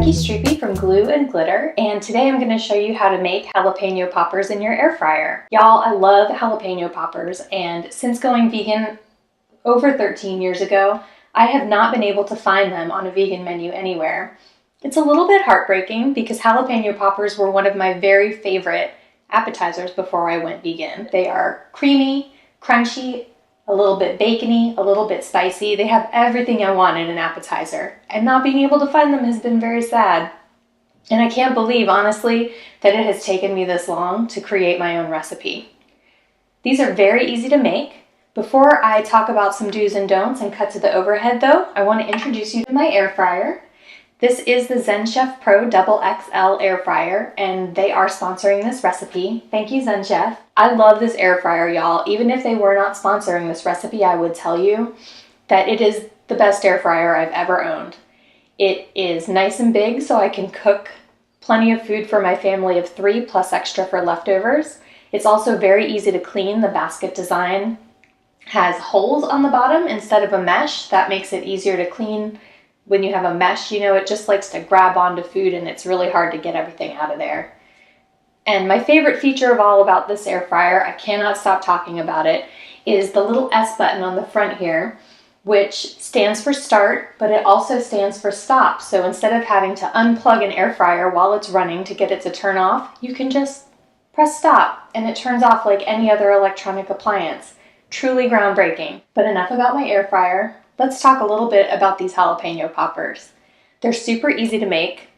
Becky Streepy from Glue and Glitter, and today I'm going to show you how to make jalapeno poppers in your air fryer. Y'all, I love jalapeno poppers, and since going vegan over 13 years ago, I have not been able to find them on a vegan menu anywhere. It's a little bit heartbreaking because jalapeno poppers were one of my very favorite appetizers before I went vegan. They are creamy, crunchy, a little bit bacony, a little bit spicy. They have everything I want in an appetizer, and not being able to find them has been very sad. And I can't believe, honestly, that it has taken me this long to create my own recipe. These are very easy to make. Before I talk about some do's and don'ts and cut to the overhead though, I want to introduce you to my air fryer. This is the Zen Chef Pro XXL air fryer, and they are sponsoring this recipe. Thank you, Zen Chef. I love this air fryer, y'all. Even if they were not sponsoring this recipe, I would tell you that it is the best air fryer I've ever owned. It is nice and big, so I can cook plenty of food for my family of 3 plus extra for leftovers. It's also very easy to clean. The basket design has holes on the bottom instead of a mesh. That makes it easier to clean. When you have a mesh, you know, it just likes to grab onto food and it's really hard to get everything out of there. And my favorite feature of all about this air fryer, I cannot stop talking about it, is the little S button on the front here, which stands for start, but it also stands for stop. So instead of having to unplug an air fryer while it's running to get it to turn off, you can just press stop and it turns off like any other electronic appliance. Truly groundbreaking. But enough about my air fryer. Let's talk a little bit about these jalapeno poppers. They're super easy to make.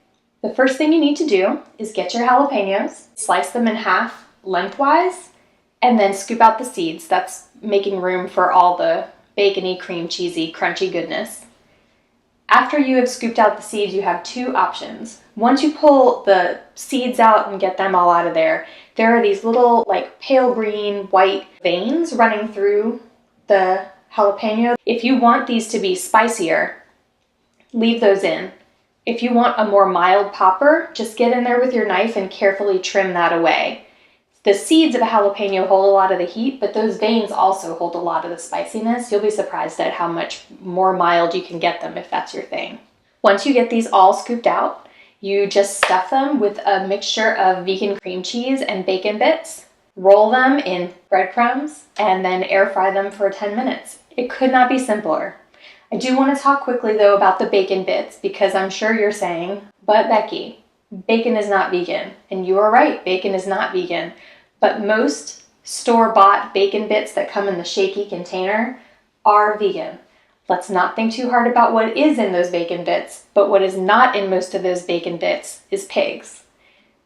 The first thing you need to do is get your jalapenos, slice them in half lengthwise, and then scoop out the seeds. That's making room for all the bacony, cream cheesy, crunchy goodness. After you have scooped out the seeds, you have two options. Once you pull the seeds out and get them all out of there, there are these little like pale green, white veins running through the jalapeno. If you want these to be spicier, leave those in. If you want a more mild popper, just get in there with your knife and carefully trim that away. The seeds of a jalapeno hold a lot of the heat, but those veins also hold a lot of the spiciness. You'll be surprised at how much more mild you can get them if that's your thing. Once you get these all scooped out, you just stuff them with a mixture of vegan cream cheese and bacon bits, roll them in breadcrumbs, and then air fry them for 10 minutes. It could not be simpler. I do want to talk quickly though about the bacon bits because I'm sure you're saying, but Becky, bacon is not vegan. And you are right, bacon is not vegan. But most store-bought bacon bits that come in the shaky container are vegan. Let's not think too hard about what is in those bacon bits, but what is not in most of those bacon bits is pigs.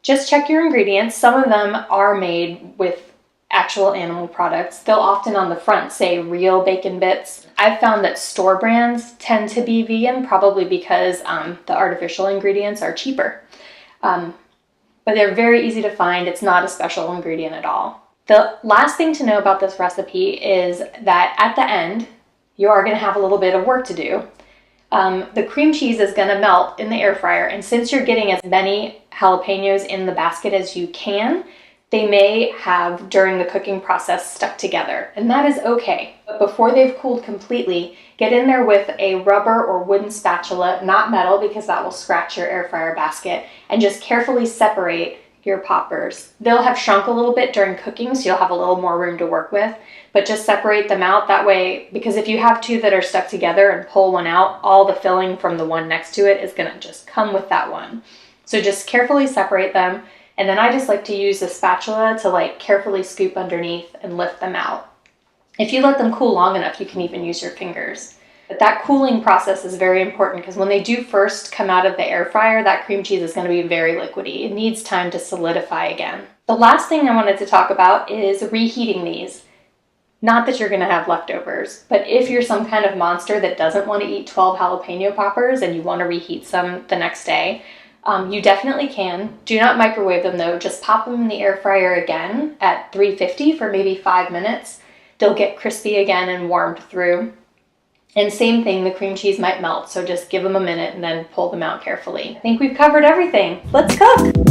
Just check your ingredients. Some of them are made with actual animal products. They'll often on the front say real bacon bits. I've found that store brands tend to be vegan, probably because the artificial ingredients are cheaper. But they're very easy to find. It's not a special ingredient at all. The last thing to know about this recipe is that at the end, you are going to have a little bit of work to do. The cream cheese is going to melt in the air fryer, and since you're getting as many jalapenos in the basket as you can, they may have, during the cooking process, stuck together, and that is okay. But before they've cooled completely, get in there with a rubber or wooden spatula, not metal because that will scratch your air fryer basket, and just carefully separate your poppers. They'll have shrunk a little bit during cooking, so you'll have a little more room to work with, but just separate them out that way, because if you have two that are stuck together and pull one out, all the filling from the one next to it is gonna just come with that one. So just carefully separate them. And then I just like to use the spatula to like carefully scoop underneath and lift them out. If you let them cool long enough, you can even use your fingers. But that cooling process is very important because when they do first come out of the air fryer, that cream cheese is going to be very liquidy. It needs time to solidify again. The last thing I wanted to talk about is reheating these. Not that you're going to have leftovers, but if you're some kind of monster that doesn't want to eat 12 jalapeno poppers and you want to reheat some the next day, you definitely can. Do not microwave them though. Just pop them in the air fryer again at 350 for maybe 5 minutes. They'll get crispy again and warmed through. And same thing, the cream cheese might melt, so just give them a minute and then pull them out carefully. I think we've covered everything. Let's cook!